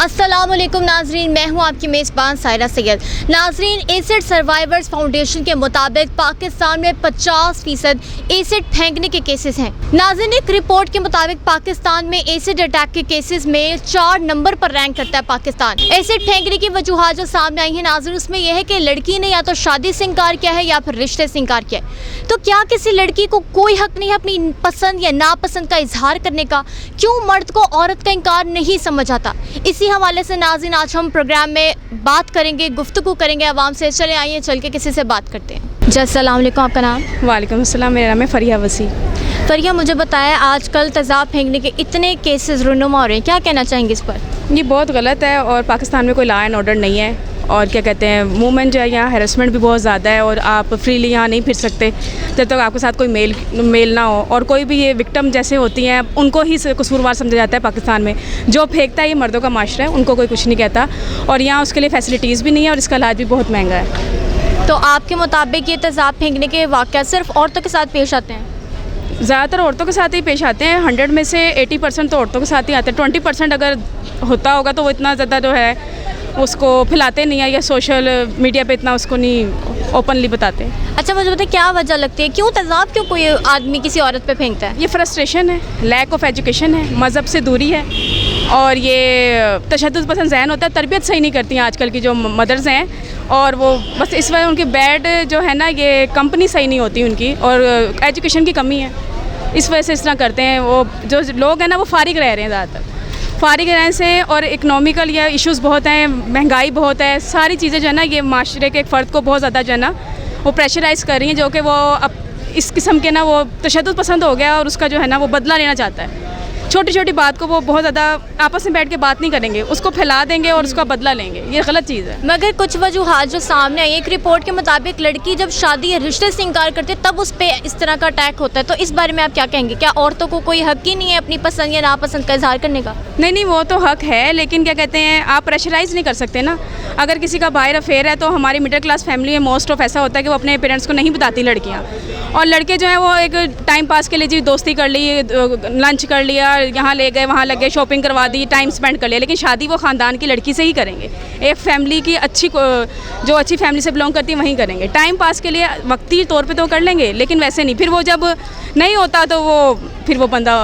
अस्सलामुअलैकुम नाजरीन, मैं हूं आपकी मेज़बान सायरा सैयद। नाजरीन, एसिड सर्वाइवर्स फाउंडेशन के मुताबिक पाकिस्तान में 50% एसिड फेंकने के केसेस हैं। नाजरीन, एक रिपोर्ट के मुताबिक पाकिस्तान में एसिड अटैक के केसेस में 4 नंबर पर रैंक करता है पाकिस्तान। एसिड फेंकने की वजूहात जो सामने आई है नाजरीन, उसमें यह है कि लड़की ने या तो शादी से इनकार किया है या फिर रिश्ते से इनकार किया है। तो क्या किसी लड़की को कोई हक नहीं है अपनी पसंद या नापसंद का इजहार करने का? क्यों मर्द को औरत का इनकार नहीं समझ आता? इसी हवाले से नाज़रीन आज हम प्रोग्राम में बात करेंगे, गुफ्तगू करेंगे आवाम से। चले आइए चल के किसी से बात करते हैं। जी अस्सलाम वालेकुम, आपका नाम? वालेकुम अस्सलाम, मेरा नाम है फ़रिया वसी। फ़रिया, मुझे बताया आजकल तेज़ाब फेंकने के इतने केसेस रुनुमा हो रहे हैं, क्या कहना चाहेंगे इस पर? ये बहुत गलत है और पाकिस्तान में कोई लॉ एंड ऑर्डर नहीं है और क्या कहते हैं मूवमेंट जो है यहाँ हैरेसमेंट भी बहुत ज़्यादा है और आप फ्रीली यहाँ नहीं फिर सकते जब तक आपके साथ कोई मेल ना हो। और कोई भी ये विक्टिम जैसे होती हैं उनको ही कसूरवार समझा जाता है पाकिस्तान में। जो फेंकता है ये मर्दों का माशरा है, उनको कोई कुछ नहीं कहता और यहाँ उसके लिए फैसिलिटीज़ भी नहीं है और इसका इलाज भी बहुत महंगा है। तो आपके मुताबिक ये तेज़ाब फेंकने के वाक़या सिर्फ औरतों के साथ पेश आते हैं? ज़्यादातर औरतों के साथ ही पेश आते हैं। 100 में से 80% तो औरतों के साथ ही आते हैं। 20% अगर होता होगा तो वो इतना ज़्यादा जो है उसको फैलाते नहीं है या सोशल मीडिया पे इतना उसको नहीं ओपनली बताते। अच्छा, मुझे बताइए क्या वजह लगती है, क्यों तेज़ाब क्यों कोई आदमी किसी औरत पे फेंकता है? ये फ्रस्ट्रेशन है, लैक ऑफ एजुकेशन है, मज़हब से दूरी है और ये तशद्दुद पसंद ज़हन होता है। तरबियत सही नहीं करती हैं आजकल की जो मदर्स हैं और वो बस इस वजह उनकी बैड जो है ना, ये कंपनी सही नहीं होती उनकी और एजुकेशन की कमी है, इस वजह से इस तरह करते हैं। वो जो लोग हैं ना वो फारिग रह रहे हैं ज़्यादातर, फारिग रहने से और इकनॉमिकल या इश्यूज़ बहुत हैं, महंगाई बहुत है, सारी चीज़ें जो है ना ये माशरे के एक फ़र्द को बहुत ज़्यादा जो है ना वो प्रेशराइज़ कर रही हैं, जो कि वो अब इस किस्म के ना वो तशद्दुद पसंद हो गया और उसका जो है ना वो बदला लेना चाहता है। छोटी छोटी बात को वो बहुत ज़्यादा आपस में बैठ के बात नहीं करेंगे, उसको फैला देंगे और उसका बदला लेंगे। ये गलत चीज़ है। मगर कुछ वजूहात जो सामने आई, एक रिपोर्ट के मुताबिक लड़की जब शादी या रिश्ते से इनकार करती है तब उस पर इस तरह का अटैक होता है। तो इस बारे में आप क्या कहेंगे? क्या औरतों को कोई हक ही नहीं है अपनी पसंद या नापसंद का इजहार करने का? नहीं, वो तो हक है, लेकिन क्या कहते हैं आप प्रेशराइज़ नहीं कर सकते ना। अगर किसी का बाहर अफेयर है तो हमारी मिडिल क्लास फैमिली में मोस्ट ऑफ ऐसा होता है कि वो अपने पेरेंट्स को नहीं बताती लड़कियाँ, और लड़के जो हैं वो एक टाइम पास के लिए जी दोस्ती कर ली, लंच कर लिया, यहाँ ले गए वहाँ लगे, शॉपिंग करवा दी, टाइम स्पेंड कर लिया। लेकिन शादी वो ख़ानदान की लड़की से ही करेंगे, एक फैमिली की जो अच्छी फैमिली से बिलोंग करती है वहीं करेंगे। टाइम पास के लिए वक्ती तौर पे तो कर लेंगे, लेकिन वैसे नहीं। फिर वो जब नहीं होता तो वो बंदा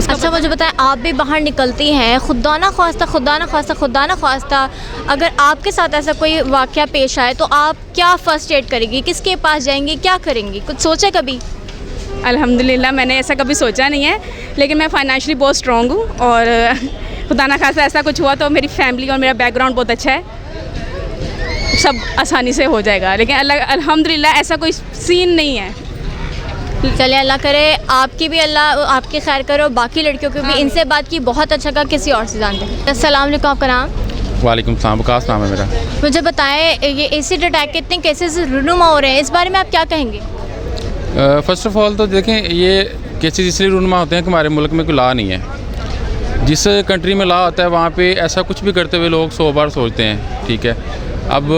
अच्छा, मुझे बताएं, आप भी बाहर निकलती हैं, खुदा ना ख्वास्ता अगर आपके साथ ऐसा कोई वाक़या पेश आए तो आप क्या फ़र्स्ट एड करेंगी? किसके पास जाएंगी, क्या करेंगी? कुछ सोचा कभी? अल्हम्दुलिल्लाह मैंने ऐसा कभी सोचा नहीं है, लेकिन मैं फाइनेंशियली बहुत स्ट्रॉन्ग हूँ और खुदा ना खासा ऐसा कुछ हुआ तो मेरी फैमिली और मेरा बैकग्राउंड बहुत अच्छा है, सब आसानी से हो जाएगा। लेकिन अल्हम्दुलिल्लाह ऐसा कोई सीन नहीं है। चलिए, अल्लाह करे आपकी भी अल्लाह आपकी खैर करो, बाकी लड़कियों की भी। इनसे बात की, बहुत अच्छा कहा, किसी और से जानते हैं। अस्सलाम वालेकुम, आपका नाम? वालेकुम सलाम, वकास नाम है मेरा। मुझे बताएं, ये एसिड अटैक के इतने केसेस रुनुमा हो रहे हैं, इस बारे में आप क्या कहेंगे? फ़र्स्ट ऑफ़ ऑल तो देखें, ये केसेस इसलिए रुनुमा होते हैं कि हमारे मुल्क में कोई लॉ नहीं है। जिस कंट्री में लॉ होता है वहाँ पे ऐसा कुछ भी करते हुए लोग 100 बार सोचते हैं। ठीक है, अब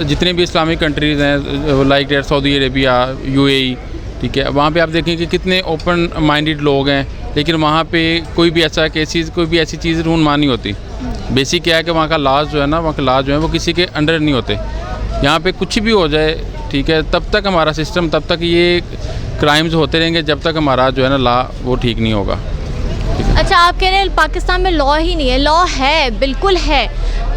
जितने भी इस्लामिक कंट्रीज़ हैं like that Saudi Arabia, UAE, ठीक है, वहाँ पे आप देखें कि कितने ओपन माइंडेड लोग हैं, लेकिन वहाँ पे कोई भी ऐसा केसेस, कोई भी ऐसी चीज़ रूनमा नहीं होती। बेसिक क्या है कि वहाँ का लॉज जो है ना, वहाँ के लॉज जो है वो किसी के अंडर नहीं होते। यहाँ पे कुछ भी हो जाए, ठीक है, तब तक हमारा सिस्टम, तब तक ये क्राइम्स होते रहेंगे जब तक हमारा जो है ना लॉ वो ठीक नहीं होगा। अच्छा, आप कह रहे हैं पाकिस्तान में लॉ ही नहीं है? लॉ है, बिल्कुल है,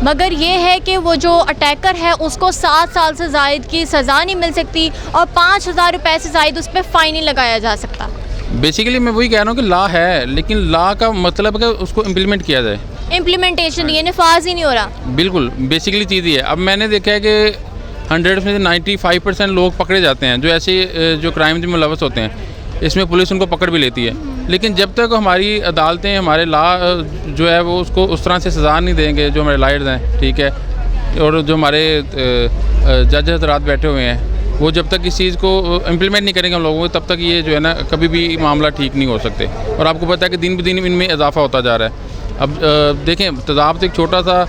मगर ये है कि वो जो अटैकर है उसको 7 साल से ज़ायद की सज़ा नहीं मिल सकती और 5000 रुपये से ज़ायद उस पर फ़ाइन नहीं लगाया जा सकता। बेसिकली मैं वही कह रहा हूँ कि लॉ है, लेकिन लॉ का मतलब है कि उसको इम्प्लीमेंट किया जाए। इम्प्लीमेंटेशन ये नफाज ही नहीं हो रहा। बिल्कुल, बेसिकली चीज़ ये है। अब मैंने देखा है कि 100 में से 95% लोग पकड़े जाते हैं जो ऐसे जो क्राइम में मुलव्वस होते हैं, इसमें पुलिस उनको पकड़ भी लेती है। लेकिन जब तक हमारी अदालतें, हमारे लॉ जो है वो उसको उस तरह से सज़ा नहीं देंगे, जो हमारे लॉयर्स हैं, ठीक है, और जो हमारे जज हज़रात बैठे हुए हैं, वो जब तक इस चीज़ को इम्प्लीमेंट नहीं करेंगे हम लोगों को, तब तक ये जो है ना कभी भी मामला ठीक नहीं हो सकते। और आपको पता है कि दिन ब दिन इनमें इजाफा होता जा रहा है। अब देखें, तेज़ाब तो एक छोटा सा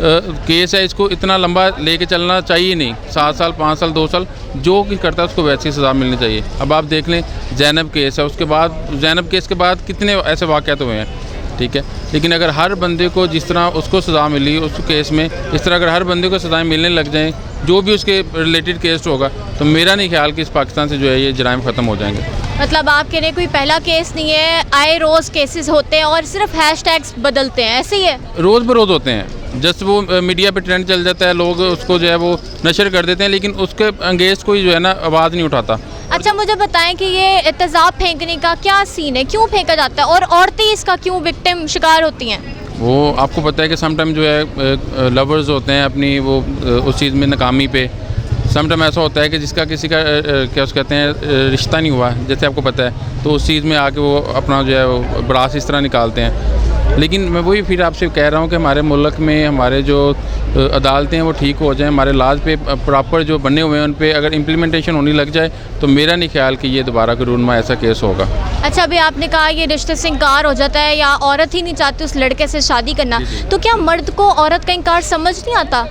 केस है, इसको इतना लंबा लेके चलना चाहिए नहीं। 7 साल, 5 साल, 2 साल जो कि करता है उसको वैसी सज़ा मिलनी चाहिए। अब आप देख लें, ज़ैनब केस है, उसके बाद ज़ैनब केस के बाद कितने ऐसे वाक़यात हुए हैं, ठीक है। लेकिन अगर हर बंदे को जिस तरह उसको सज़ा मिली उस केस में, इस तरह अगर हर बंदे को सज़ाएं मिलने लग जाएं जो भी उसके रिलेटेड केस होगा, तो मेरा नहीं ख्याल कि इस पाकिस्तान से जो है ये जराइम ख़त्म हो जाएंगे। मतलब आप कह रहे हैं कोई पहला केस नहीं है, आए रोज़ केसेस होते हैं और सिर्फ हैशटैग्स बदलते हैं, ऐसे ही है? रोज़ बरोज़ होते हैं, जस्ट वो मीडिया पे ट्रेंड चल जाता है, लोग उसको जो है वो नशर कर देते हैं, लेकिन उसके अंगेंस्ट कोई जो है ना आवाज़ नहीं उठाता। अच्छा, मुझे बताएं कि ये तेज़ाब फेंकने का क्या सीन है, क्यों फेंका जाता है और औरतें इसका क्यों विक्टिम शिकार होती हैं? वो आपको पता है कि समटाइम जो है लवर्स होते हैं अपनी वो उस चीज़ में नाकामी पे, समटाइम ऐसा होता है कि जिसका किसी का क्या उस कहते हैं रिश्ता नहीं हुआ, जैसे आपको पता है, तो उस चीज़ में आके वो अपना जो है वो बरास इस तरह निकालते हैं। लेकिन मैं वही फिर आपसे कह रहा हूँ कि हमारे मुल्क में हमारे जो अदालतें हैं वो ठीक हो जाएं, हमारे लाज पे प्रॉपर जो बने हुए हैं उन पे अगर इम्प्लीमेंटेशन होने लग जाए, तो मेरा नहीं ख्याल कि ये दोबारा कानून में ऐसा केस होगा। अच्छा, अभी आपने कहा ये रिश्ते से इनकार हो जाता है या औरत ही नहीं चाहती उस लड़के से शादी करना, तो क्या मर्द को औरत का इनकार समझ नहीं आता?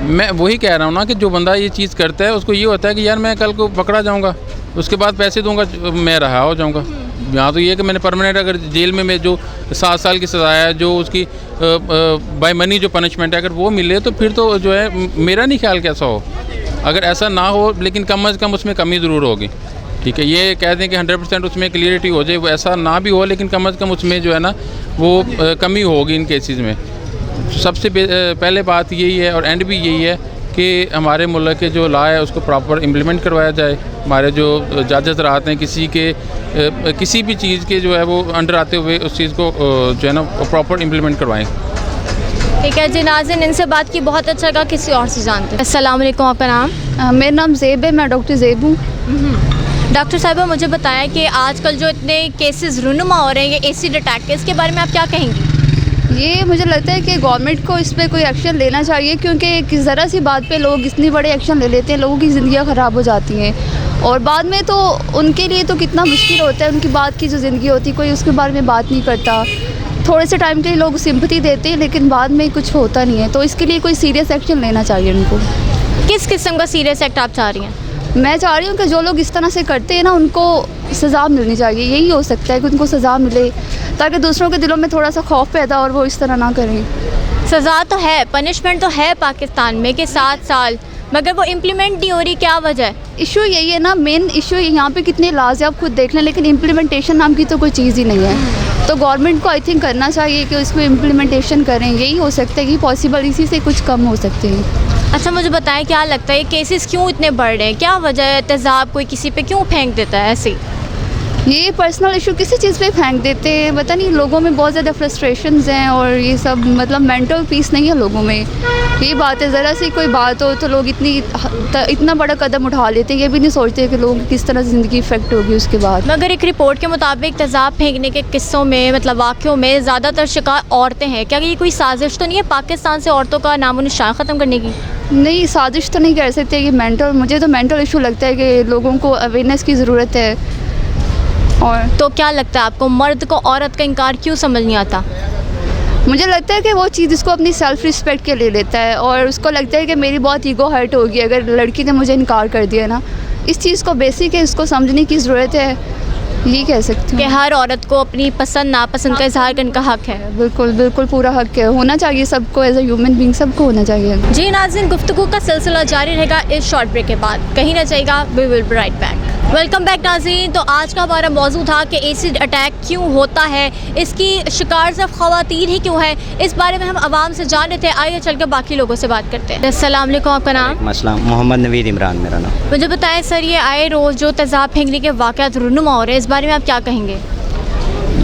मैं वही कह रहा हूँ ना कि जो बंदा ये चीज़ करता है उसको ये होता है कि यार मैं कल को पकड़ा जाऊँगा, उसके बाद पैसे दूंगा, मैं रहा हो जाऊँगा। यहाँ तो ये है कि मैंने परमानेंट अगर जेल में जो 7 साल की सज़ा है, जो उसकी बाय मनी जो पनिशमेंट है, अगर वो मिले तो फिर तो जो है मेरा नहीं ख्याल कैसा हो। अगर ऐसा ना हो, लेकिन कम अज़ कम उसमें कमी ज़रूर होगी, ठीक है। ये कह दें कि 100% उसमें क्लियरिटी हो जाए, वो ऐसा ना भी हो, लेकिन कम अज़ कम उसमें जो है ना वो कमी होगी इन केसेस में। सबसे पहले बात यही है और एंड भी यही है कि हमारे मुल्क के जो लॉ है उसको प्रॉपर इम्प्लीमेंट करवाया जाए। हमारे जो जजेस रहते हैं किसी भी चीज़ के जो है वो अंडर आते हुए उस चीज़ को जो है ना प्रॉपर इम्प्लीमेंट करवाएं। ठीक है जी नाज़रीन, इनसे बात की बहुत अच्छा लगा, किसी और से जानते हैं। अस्सलाम वालेकुम, आपका नाम? मेरा नाम ज़ेब है, मैं डॉक्टर ज़ेब हूँ। डॉक्टर साहिबा, मुझे बताया कि आजकल जो इतने केसेस रुनुमा हो रहे हैं ये एसिड अटैक के, इसके बारे में आप क्या कहेंगी? ये मुझे लगता है कि गवर्नमेंट को इस पे कोई एक्शन लेना चाहिए, क्योंकि ज़रा सी बात पे लोग इतनी बड़े एक्शन ले लेते हैं, लोगों की ज़िंदगियाँ ख़राब हो जाती हैं और बाद में तो उनके लिए तो कितना मुश्किल होता है, उनकी बात की जो ज़िंदगी होती है कोई उसके बारे में बात नहीं करता। थोड़े से टाइम के लिए लोग सिंपैथी देते हैं लेकिन बाद में कुछ होता नहीं है, तो इसके लिए कोई सीरियस एक्शन लेना चाहिए उनको। किस किस्म का सीरियस एक्ट आप चाह रही हैं? मैं चाह रही हूँ कि जो लोग इस तरह से करते हैं ना उनको सज़ा मिलनी चाहिए, यही हो सकता है कि उनको सज़ा मिले ताकि दूसरों के दिलों में थोड़ा सा खौफ पैदा और वो इस तरह ना करें। सज़ा तो है, पनिशमेंट तो है पाकिस्तान में कि 7 साल, मगर वो इम्प्लीमेंट नहीं हो रही, क्या वजह है? इशू यही है ना, मेन इशू यहाँ पे कितने लाज है आप खुद देख लें, लेकिन इम्प्लीमेंटेशन नाम की तो कोई चीज़ ही नहीं है। तो गवर्नमेंट को आई थिंक करना चाहिए कि उसको इम्प्लीमेंटेशन करें, यही हो सकता है कि पॉसिबल, इसी से कुछ कम हो सकते हैं। अच्छा, मुझे बताएं क्या लगता है ये केसेस क्यों इतने बढ़ रहे हैं, क्या वजह है? तेज़ाब कोई किसी पे क्यों फेंक देता है ऐसे? ये पर्सनल इशू किसी चीज़ पे फेंक देते हैं, पता नहीं, लोगों में बहुत ज़्यादा फ्रस्ट्रेशंस हैं और ये सब, मतलब मेंटल पीस नहीं है लोगों में। ये बात है, ज़रा सी कोई बात हो तो लोग इतना बड़ा कदम उठा लेते हैं, ये भी नहीं सोचते कि लोगों की किस तरह ज़िंदगी इफेक्ट होगी उसके बाद। मगर एक रिपोर्ट के मुताबिक तेज़ाब फेंकने के किस्सों में, मतलब वाक़यों में ज़्यादातर शिकार औरतें हैं। क्या ये कोई साजिश तो नहीं है पाकिस्तान से औरतों का नामो निशान ख़त्म करने की? नहीं, साजिश तो नहीं कर सकते, ये मुझे तो मेंटल इशू लगता है कि लोगों को अवेयरनेस की ज़रूरत है। और तो क्या लगता है आपको, मर्द को औरत का इनकार क्यों समझ नहीं आता? मुझे लगता है कि वो चीज़ इसको अपनी सेल्फ़ रिस्पेक्ट के लिए लेता है और उसको लगता है कि मेरी बहुत ईगो हर्ट होगी अगर लड़की ने मुझे इनकार कर दिया ना। इस चीज़ को बेसिक है, इसको समझने की ज़रूरत है, ये कह सकती हूँ कि हर औरत को अपनी पसंद नापसंद का इजहार करने का हक़ है। बिल्कुल बिल्कुल पूरा हक़ है, होना चाहिए सबको, एज अ ह्यूमन बीइंग सबको होना चाहिए। जी नाज़रीन, गुफ्तगू का सिलसिला जारी रहेगा इस शॉर्ट ब्रेक के बाद, कहीं ना जाएगा, we will be right back. Welcome back नाज़रीन। तो आज का हमारा मौजू था कि एसिड अटैक क्यों होता है, इसकी शिकार सिर्फ ख़वातीन ही क्यों है, इस बारे में हम आवाम से जान रहे थे। आइए चल के बाकी लोगों से बात करते हैं। अस्सलाम वालेकुम, आपका नाम? अस्सलाम, मोहम्मद नवीद इमरान मेरा नाम। मुझे बताएं सर, ये आए रोज़ जो तेज़ाब फेंकने के वाक़यात रुनुमा हो रहे हैं, इस बारे में आप क्या कहेंगे?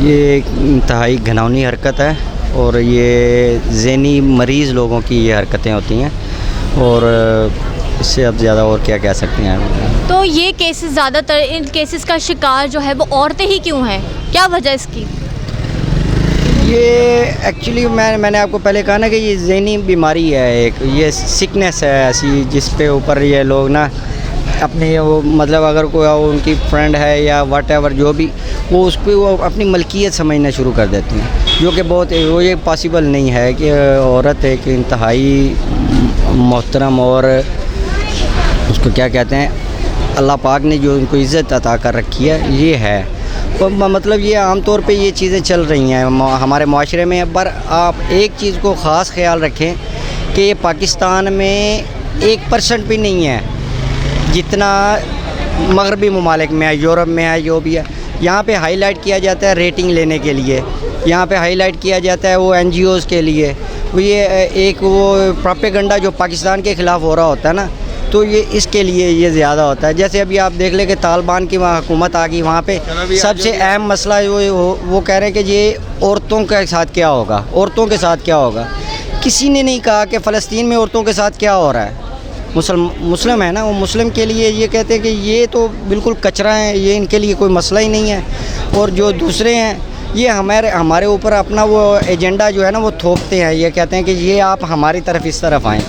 ये एक इंतहाई घिनौनी हरकत है और ये ज़हनी मरीज़ लोगों की ये हरकतें होती हैं और इससे अब ज़्यादा और क्या कह सकते हैं। तो ये केसेस, ज़्यादातर इन केसेस का शिकार जो है वो औरतें ही क्यों हैं, क्या वजह इसकी? ये एक्चुअली मैंने आपको पहले कहा ना कि ये ज़हनी बीमारी है, एक ये सिकनेस है ऐसी जिस पे ऊपर ये लोग ना अपने वो, मतलब अगर कोई उनकी फ्रेंड है या व्हाटएवर जो भी, वो उस पर वो अपनी मलकियत समझना शुरू कर देती हैं, जो कि बहुत वो ये पॉसिबल नहीं है कि औरत एक इंतहाई मोहतरम और उसको क्या कहते हैं, अल्लाह पाक ने जो उनको इज़्ज़त अता कर रखी है ये है, तो मतलब ये आम तौर पे ये चीज़ें चल रही हैं हमारे माशरे में। पर आप एक चीज़ को ख़ास ख्याल रखें कि ये पाकिस्तान में 1% भी नहीं है जितना मगरबी ममालिक में है, यूरोप में है, जो भी है। यहाँ पे हाईलाइट किया जाता है रेटिंग लेने के लिए, यहाँ पे हाईलाइट किया जाता है वो NGOs के लिए। वो ये एक वो प्रोपेगेंडा जो पाकिस्तान के ख़िलाफ़ हो रहा होता है ना, तो ये इसके लिए ये ज़्यादा होता है। जैसे अभी आप देख लें कि तालिबान की वहाँ हुकूमत आ गई, वहाँ पे सबसे अहम मसला वो कह रहे हैं कि ये औरतों के साथ क्या होगा, औरतों के साथ क्या होगा। किसी ने नहीं कहा कि फ़लस्तीन में औरतों के साथ क्या हो रहा है। मुस्लिम है ना, वो मुस्लिम के लिए ये कहते हैं कि ये तो बिल्कुल कचरा है, ये इनके लिए कोई मसला ही नहीं है। और जो दूसरे हैं ये हमारे ऊपर अपना वो एजेंडा जो है ना वो थोपते हैं। ये कहते हैं कि ये आप हमारी तरफ इस तरफ आएँ,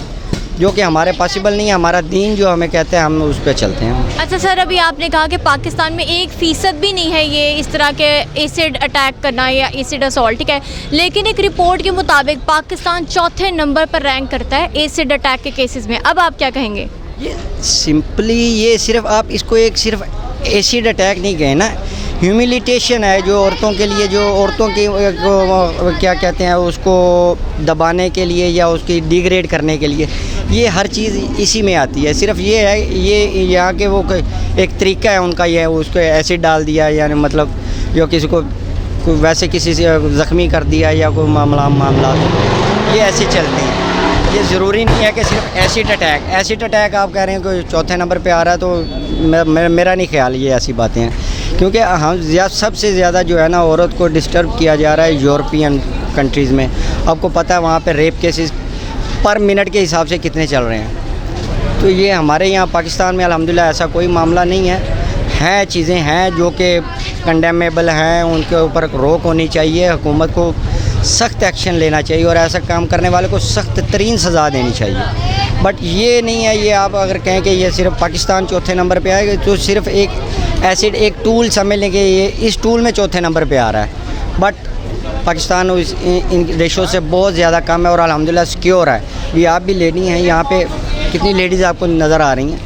जो कि हमारे पॉसिबल नहीं है। हमारा दीन जो हमें कहते हैं हम उस पर चलते हैं। अच्छा सर, अभी आपने कहा कि पाकिस्तान में 1% भी नहीं है ये इस तरह के एसिड अटैक करना या एसिड असॉल्ट, ठीक है, लेकिन एक रिपोर्ट के मुताबिक पाकिस्तान चौथे नंबर पर रैंक करता है एसिड अटैक के केसेस में। अब आप क्या कहेंगे? ये सिंपली ये सिर्फ आप इसको एक सिर्फ एसिड अटैक नहीं कहें ना, ह्यूमिलिटेशन है जो औरतों के लिए, जो औरतों की क्या कहते हैं उसको दबाने के लिए या उसकी डिग्रेड करने के लिए, ये हर चीज़ इसी में आती है। सिर्फ ये है, ये यहाँ के वो एक तरीका है उनका, ये है उसको एसिड डाल दिया, यानी मतलब जो किसी को वैसे किसी से ज़ख्मी कर दिया या कोई मामला ये ऐसे चलते हैं। ये ज़रूरी नहीं है कि सिर्फ एसिड अटैक आप कह रहे हैं कि चौथे नंबर पे आ रहा है, तो मेरा नहीं ख्याल ये ऐसी बातें हैं। क्योंकि हम सबसे ज़्यादा जो है ना औरत को डिस्टर्ब किया जा रहा है यूरोपियन कंट्रीज़ में। आपको पता है वहाँ पे रेप केसेस पर मिनट के हिसाब से कितने चल रहे हैं। तो ये हमारे यहाँ पाकिस्तान में अल्हम्दुलिल्लाह ऐसा कोई मामला नहीं है चीज़ें हैं जो कि कंडेमेबल हैं, उनके ऊपर रोक होनी चाहिए। हुकूमत को सख्त एक्शन लेना चाहिए और ऐसा काम करने वाले को सख्त तरीन सज़ा देनी चाहिए। बट ये नहीं है, ये आप अगर कहें कि ये सिर्फ पाकिस्तान चौथे नंबर पे आएगा तो सिर्फ एक एसिड एक टूल समझ लें कि ये इस टूल में चौथे नंबर पे आ रहा है। बट पाकिस्तान इन रेशो से बहुत ज़्यादा कम है और अल्हम्दुलिल्लाह सिक्योर है। ये आप भी लेडी हैं, यहाँ पे कितनी लेडीज़ आपको नज़र आ रही हैं,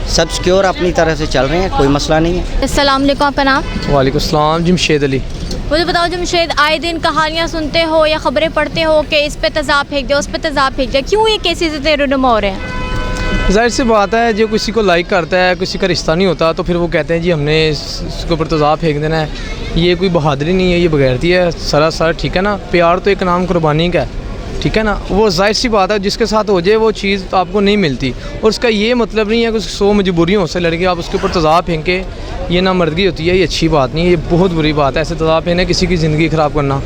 सब सिक्योर अपनी तरह से चल रहे हैं, कोई मसला नहीं है। अस्सलाम वालेकुम, आपका नाम? वालेकुम सलाम, जमशेद अली। मुझे बताओ जमशेद, आए दिन कहानियाँ सुनते हो या ख़बरें पढ़ते हो कि इस पे तेज़ाब फेंक दे, उस पे तेज़ाब फेंक दे, क्यों ये केसेस इतने रुनुमा हो रहे हैं? जाहिर सी बात है, जो किसी को लाइक करता है, किसी का रिश्ता नहीं होता, तो फिर वो कहते हैं जी हमने इसके ऊपर तेज़ाब फेंक देना है। ये कोई बहादुरी नहीं है, ये बगैरती है सरासर, ठीक है ना। प्यार तो एक नाम कुर्बानी का है, ठीक है ना। वो जाहिर सी बात है, जिसके साथ हो जाए वो चीज़ तो आपको नहीं मिलती। और उसका ये मतलब नहीं है कि 100 मजबूरियों से लड़के आप उसके ऊपर तेज़ाब फेंके, ये ना मर्दगी होती है, ये अच्छी बात नहीं है, ये बहुत बुरी बात है। ऐसे तेज़ाब फेंकना किसी की ज़िंदगी ख़राब करना।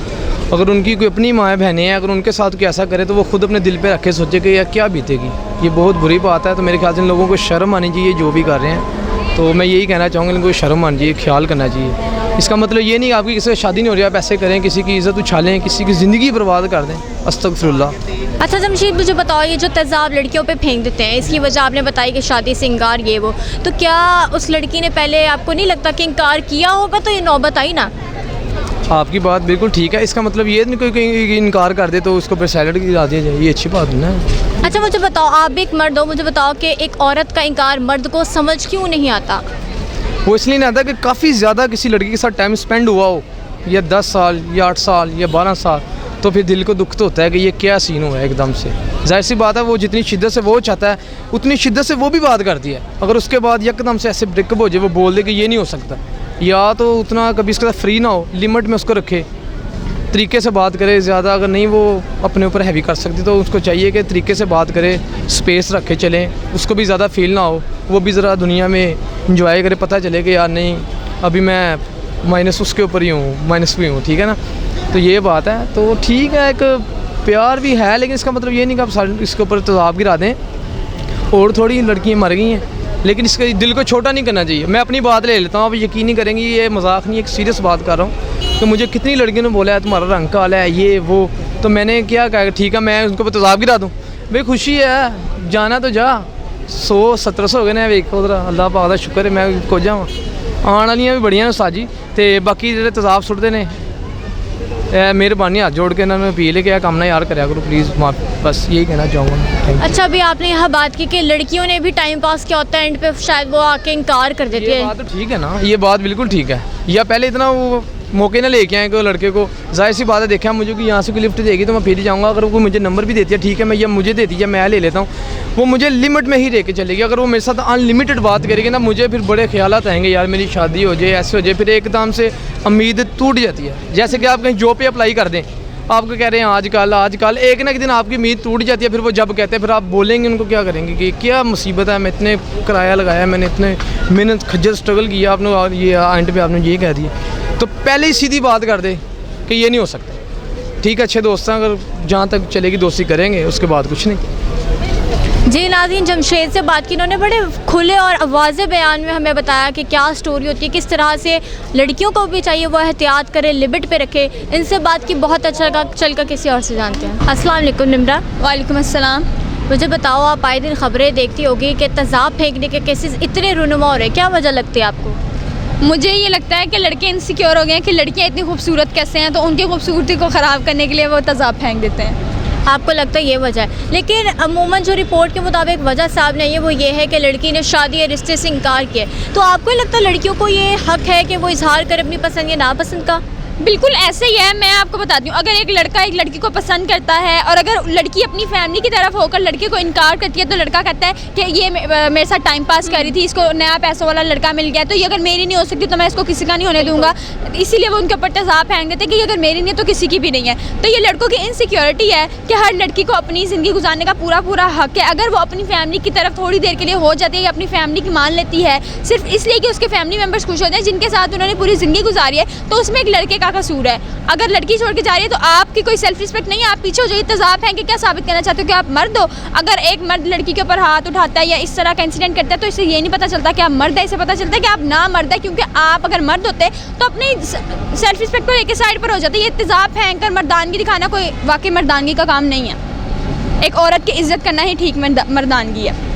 अगर उनकी कोई अपनी माएँ बहनें हैं, अगर उनके साथ कोई ऐसा करे तो वो खुद अपने दिल पे रखे, सोचे कि यह क्या बीतेगी। ये बहुत बुरी बात है। तो मेरे ख्याल से इन लोगों को शर्म आनी चाहिए जो भी कर रहे हैं। तो मैं यही कहना चाहूँगा, इनको शर्म आनी चाहिए, ख्याल करना चाहिए। इसका मतलब ये नहीं कि आपकी किसी से शादी नहीं हो रही, आप ऐसे करें, किसी की इज़्ज़त उछालें, किसी की ज़िंदगी बर्बाद कर दें। अस्तगफिरुल्लाह। अच्छा जमशेद, मुझे बताओ, ये जो तेज़ाब लड़कियों पे फेंक देते हैं, इसकी वजह आपने बताई कि शादी से इनकार ये वो, तो क्या उस लड़की ने पहले आपको नहीं लगता कि इनकार किया होगा तो ये नौबत आई ना? आपकी बात बिल्कुल ठीक है। इसका मतलब ये नहीं कोई इनकार कर दे तो उसको फिर सैलड गिरा दिया जाए, ये अच्छी बात नहीं है। अच्छा मुझे बताओ, आप भी एक मर्द हो, मुझे बताओ कि एक औरत का इनकार मर्द को समझ क्यों नहीं आता? वो इसलिए नहीं आता कि काफ़ी ज़्यादा किसी लड़की के साथ टाइम स्पेंड हुआ हो, या 10 साल या 8 साल या 12 साल, तो फिर दिल को दुख तो होता है कि ये क्या सीन हुआ है एकदम से। जाहिर सी बात है, वो जितनी शिद्दत से वो चाहता है उतनी शिद्दत से वो भी बात करती है। अगर उसके बाद एकदम से ऐसे ब्रेकअप हो जाए, वो बोल दे कि ये नहीं हो सकता, या तो उतना कभी इसके साथ फ्री ना हो, लिमिट में उसको रखे, तरीके से बात करे। ज़्यादा अगर नहीं वो अपने ऊपर हैवी कर सकती तो उसको चाहिए कि तरीके से बात करे, स्पेस रखे चलें, उसको भी ज़्यादा फील ना हो, वो भी ज़रा दुनिया में इंजॉय करे, पता चले कि यार नहीं अभी मैं माइनस उसके ऊपर ही हूँ, माइनस भी हूँ, ठीक है ना। तो ये बात है। तो ठीक है, एक प्यार भी है, लेकिन इसका मतलब ये नहीं कि आप इसके ऊपर तेज़ाब गिरा दें। और थोड़ी लड़कियाँ मर गई हैं, लेकिन इसके दिल को छोटा नहीं करना चाहिए। मैं अपनी बात ले लेता हूँ, आप यकीन नहीं करेंगे, ये मजाक नहीं, एक सीरियस बात कर रहा हूँ। तो मुझे कितनी लड़कियों ने बोला है तुम्हारा रंग काला है, ये वो, तो मैंने क्या कहा, ठीक है मैं उनको तेज़ाब गिरा दूँ। भाई खुशी है, जाना तो जा, 100-1700 हो गए ने, वेख उधर अल्लाह पाक दा शुक्र है मैं कुछ जावां। आने वालियां भी बड़ियां ने साजी, तो बाकी जेह्ड़े तेज़ाब सुट्टदे ने मेहरबानी हाथ जोड़ के ना मैं अपील है कि काम ना यार कराया करो प्लीज़, बस यही कहना चाहूँगा। Thank you. अच्छा, अभी आपने यहाँ बात की कि लड़कियों ने भी टाइम पास किया होता है, एंड पे शायद वो आके इनकार कर देती ये है। बात तो ठीक है ना, ये बात बिल्कुल ठीक है। या पहले इतना वो मौके ना लेके आए कि लड़के को, जाहिर सी बात है, देखा मुझे कि यहाँ से कोई लिफ्ट देगी तो मैं फिर ही जाऊँगा। अगर वो मुझे नंबर भी देती है ठीक है, मैं, या मुझे देती है मैं ले लेता हूँ, वो मुझे लिमिट में ही रह के चलेगी। अगर वो मेरे साथ अनलिमिटेड बात करेगी ना, मुझे फिर बड़े ख्यालात आएंगे, यार मेरी शादी हो जाए, ऐसे हो जाए, फिर एकदम से उम्मीद टूट जाती है। जैसे कि आप कहीं जॉब पे अप्लाई कर दें, आपको कह रहे हैं आजकल एक ना एक दिन आपकी उम्मीद टूट जाती है, फिर वो जब कहते हैं फिर आप बोलेंगे उनको, क्या करेंगे कि क्या मुसीबत है, मैं इतने किराया लगाया, मैंने इतने मेहनत खज्जल स्ट्रगल किया, आपने और ये एंड पे आपने ये कह दिया। तो पहले ही सीधी बात कर दे कि ये नहीं हो सकता। ठीक है, अच्छे दोस्त हैं, अगर जहाँ तक चलेगी दोस्ती करेंगे, उसके बाद कुछ नहीं। जी नाज़रीन, जमशेद से बात की, इन्होंने बड़े खुले और वाज़े बयान में हमें बताया कि क्या स्टोरी होती है, किस तरह से लड़कियों को भी चाहिए वो एहतियात करे, लिमिट पे रखे। इनसे बात की, बहुत अच्छा लगा। चल कर किसी और से जानते हैं। अस्सलाम वालेकुम निम्रा। वालेकुम अस्सलाम। मुझे बताओ, आप आए दिन खबरें देखती होगी कि तेज़ाब फेंकने के केसेस इतने रुनुमा हो रहे हैं, क्या वजह लगती है आपको? मुझे ये लगता है कि लड़के इनसिक्योर हो गए हैं कि लड़कियाँ इतनी खूबसूरत कैसे हैं, तो उनकी खूबसूरती को ख़राब करने के लिए वो तेज़ाब फेंक देते हैं। आपको लगता है ये वजह है? लेकिन अमूमन जो रिपोर्ट के मुताबिक वजह सामने आई है वो ये है कि लड़की ने शादी या रिश्ते से इनकार किया। तो आपको लगता है लड़कियों को ये हक है कि वो इजहार करे अपनी पसंद या नापसंद का? बिल्कुल ऐसे ही है। मैं आपको बताती हूँ, अगर एक लड़का एक लड़की को पसंद करता है और अगर लड़की अपनी फैमिली की तरफ होकर लड़के को इनकार करती है, तो लड़का कहता है कि ये मेरे साथ टाइम पास कर रही थी, इसको नया पैसों वाला लड़का मिल गया, तो ये अगर मेरी नहीं हो सकती तो मैं इसको किसी का नहीं होने दूंगा। इसीलिए वो उनके ऊपर तेज़ाब फेंक देते कि अगर मेरी नहीं तो किसी की भी नहीं है। तो ये लड़कों की इनसिक्योरिटी है कि हर लड़की को अपनी ज़िंदगी गुजारने का पूरा हक है। अगर वो अपनी फैमिली की तरफ थोड़ी देर के लिए हो जाती है या अपनी फैमिली की मान लेती है सिर्फ इसलिए कि उसके फैमिली मेम्बर्स खुश होते हैं जिनके साथ उन्होंने पूरी ज़िंदगी गुजारी है, तो उसमें एक लड़के का कसूर है। अगर लड़की छोड़ के जा रही है तो आपकी कोई सेल्फ रिस्पेक्ट नहीं है, आप पीछे हो जाइए। तेज़ाब फेंक के क्या साबित करना चाहते हो कि आप मर्द हो? अगर एक मर्द लड़की के ऊपर हाथ उठाता है या इस तरह का इंसिडेंट करता है तो इससे ये नहीं पता चलता कि आप मर्द है, इससे पता चलता है कि आप ना मर्द है। क्योंकि आप अगर मर्द होते तो अपनी सेल्फ रिस्पेक्ट को लेकर साइड पर हो जाते। ये तेज़ाब फेंक कर मर्दानगी दिखाना कोई वाकई मर्दानगी का काम नहीं है। एक औरत की इज्जत करना ही ठीक मर्दानगी है।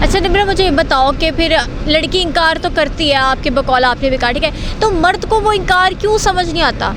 अच्छा निम्रा, मुझे ये बताओ कि फिर लड़की इनकार तो करती है, आपके बकौल आपने भी कहा, ठीक है, तो मर्द को वो इनकार क्यों समझ नहीं आता?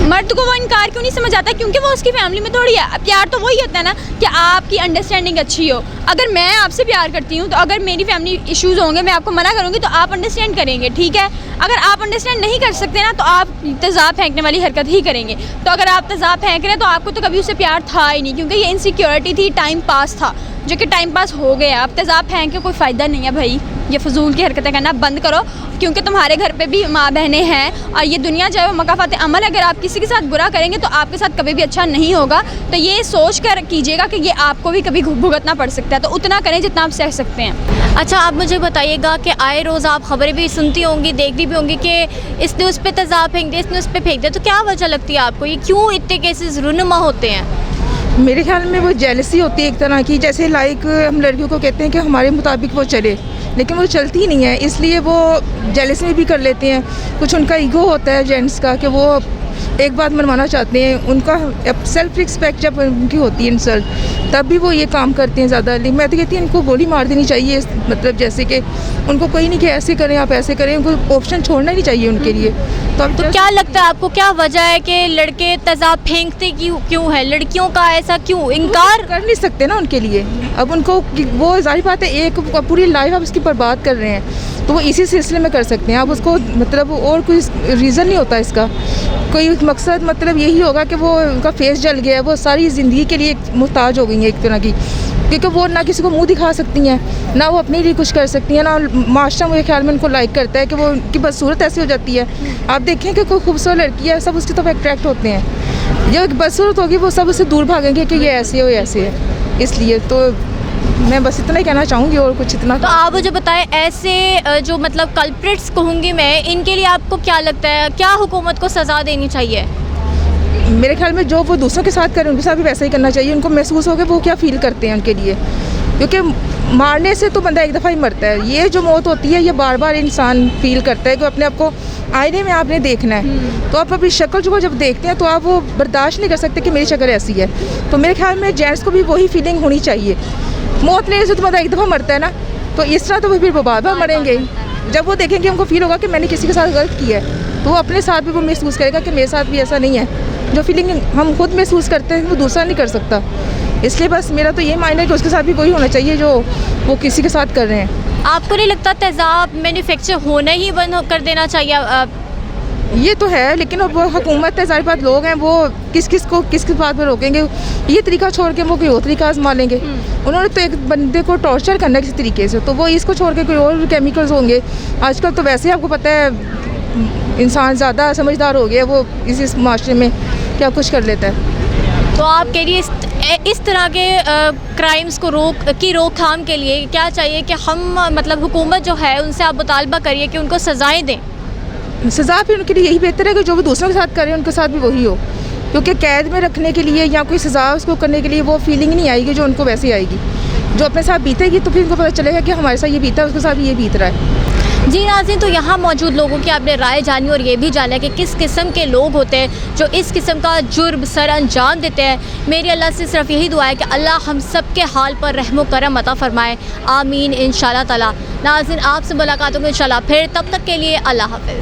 मर्द को वो इनकार क्यों नहीं समझ आता? क्योंकि वो उसकी फैमिली में थोड़ी है। प्यार तो वही होता है ना कि आपकी अंडरस्टैंडिंग अच्छी हो। अगर मैं आपसे प्यार करती हूँ तो अगर मेरी फैमिली इश्यूज़ होंगे, मैं आपको मना करूँगी तो आप अंडरस्टैंड करेंगे, ठीक है। अगर आप अंडरस्टैंड नहीं कर सकते ना तो आप तेज़ाब फेंकने वाली हरकत ही करेंगे। तो अगर आप तेज़ाब फेंक रहे हैं तो आपको तो कभी उससे प्यार था ही नहीं, क्योंकि ये इनसिक्योरिटी थी, टाइम पास था, जो कि टाइम पास हो गया। अब तेज़ाब फेंक के कोई फ़ायदा नहीं है भाई, ये फजूल की हरकतें करना बंद करो, क्योंकि तुम्हारे घर पे भी माँ बहनें हैं और ये दुनिया जो है वो मकाफात अमल। अगर आप किसी के साथ बुरा करेंगे तो आपके साथ कभी भी अच्छा नहीं होगा। तो ये सोच कर कीजिएगा कि ये आपको भी कभी भुगतना पड़ सकता है, तो उतना करें जितना आप सह सकते हैं। अच्छा, आप मुझे बताइएगा कि आए रोज़ आप खबरें भी सुनती होंगी, देखती भी होंगी कि इसने उस पर तेज़ाब फेंक दिया, इसने उस पर फेंक दिया, तो क्या वजह लगती है आपको? ये क्यों इतने केसेस रुनुमा होते हैं? मेरे ख्याल में वो जेलसी होती है एक तरह की। जैसे लाइक हम लड़कियों को कहते हैं कि हमारे मुताबिक वो चले, लेकिन वो चलती ही नहीं है, इसलिए वो जेलसी भी कर लेते हैं। कुछ उनका ईगो होता है जेंट्स का कि वो एक बात मनवाना चाहते हैं। उनका सेल्फ रिस्पेक्ट जब उनकी होती है इंसल्ट, तब भी वो ये काम करते हैं ज़्यादा। लेकिन मैं तो कहती हूँ इनको गोली मार देनी चाहिए, मतलब जैसे कि उनको कोई नहीं कि ऐसे करें आप ऐसे करें, उनको ऑप्शन छोड़ना नहीं चाहिए उनके लिए। तो क्या लगता है आपको, क्या वजह है कि लड़के तेज़ाब फेंकते क्यों है? लड़कियों का ऐसा क्यों इनकार कर नहीं सकते ना उनके लिए? अब उनको वो जाहिर बात है, एक पूरी लाइफ आप उसकी बर्बाद कर रहे हैं, तो वो इसी सिलसिले में कर सकते हैं। आप उसको मतलब और कोई रीज़न नहीं होता इसका, कोई मकसद मतलब यही होगा कि वो उनका फेस जल गया है, वो सारी ज़िंदगी के लिए मुहताज हो गई हैं एक तरह की, क्योंकि वो ना किसी को मुंह दिखा सकती हैं, ना वो अपने लिए कुछ कर सकती हैं, ना माशरा मेरे ख्याल में उनको लाइक करता है कि वो उनकी बदसूरत ऐसी हो जाती है। आप देखें कि कोई खूबसूरत लड़की है, सब उसकी तरफ अट्रैक्ट होते हैं। जो बदसूरत होगी वो सब उससे दूर भागेंगे कि ये ऐसे हो ऐसे है। इसलिए तो मैं बस इतना ही कहना चाहूँगी और कुछ इतना। तो आप मुझे बताएं, ऐसे जो मतलब कल्प्रिट्स कहूँगी मैं, इनके लिए आपको क्या लगता है, क्या हुकूमत को सज़ा देनी चाहिए? मेरे ख्याल में जो वो दूसरों के साथ करें उनके साथ भी वैसा ही करना चाहिए। उनको महसूस हो कि वो क्या फ़ील करते हैं उनके लिए, क्योंकि मारने से तो बंदा एक दफ़ा ही मरता है। ये जो मौत होती है ये बार बार इंसान फील करता है कि अपने आप को आईने में आपने देखना है, तो आप अपनी शक्ल जो जब देखते हैं तो आप वो बर्दाश्त नहीं कर सकते कि मेरी शक्ल ऐसी है। तो मेरे ख्याल में जेंट्स को भी वही फीलिंग होनी चाहिए। मौत लेने से तो बंदा एक दफ़ा मरता है ना, तो इस तरह तो वो फिर बार बार मरेंगे। जब वो देखेंगे उनको फील होगा कि मैंने किसी के साथ गलत किया है, तो वो अपने साथ भी वो महसूस करेगा कि मेरे साथ भी ऐसा नहीं है। जो फीलिंग हम खुद महसूस करते हैं वो दूसरा नहीं कर सकता। इसलिए बस मेरा तो ये मायना है कि उसके साथ भी वही होना चाहिए जो वो किसी के साथ कर रहे हैं। आपको नहीं लगता तेज़ाब मैन्युफैक्चर होना ही बंद कर देना चाहिए? ये तो है, लेकिन अब हुकूमत है, सारी बात लोग हैं, वो किस बात पर रोकेंगे? ये तरीका छोड़ के वो कोई और तरीका आजमा लेंगे। उन्होंने तो एक बंदे को टॉर्चर करना है किसी तरीके से, तो वो इसको छोड़ के कोई और केमिकल्स होंगे। आजकल तो वैसे ही आपको पता है इंसान ज़्यादा समझदार हो गया, वो इस माशरे में क्या कुछ कर लेता है। तो आपके लिए इस तरह के क्राइम्स को रोकथाम के लिए क्या चाहिए कि हम मतलब हुकूमत जो है उनसे आप मुतालबा करिए कि उनको सज़ाएँ दें? सज़ा भी उनके लिए यही बेहतर है कि जो वो दूसरों के साथ कर रहे हैं उनके साथ भी वही हो, क्योंकि कैद में रखने के लिए या कोई सज़ा उसको करने के लिए वो फीलिंग नहीं आएगी जो उनको वैसे आएगी। जो अपने साथ बीतेगी तो फिर उनको पता चलेगा कि हमारे साथ ये बीता है, उसके साथ भी ये बीत रहा है। जी नाज़रीन, तो यहाँ मौजूद लोगों की आपने राय जानी और ये भी जाना कि किस किस्म के लोग होते हैं जो इस किस्म का जुर्म सर अंजाम देते हैं। मेरी अल्लाह से सिर्फ यही दुआ है कि अल्लाह हम सब के हाल पर रहमो करम अता फरमाए, आमीन इंशाल्लाह ताला। नाज़रीन, आपसे मुलाकात होगी इंशाल्लाह फिर, तब तक के लिए अल्लाह हाफ़िज़।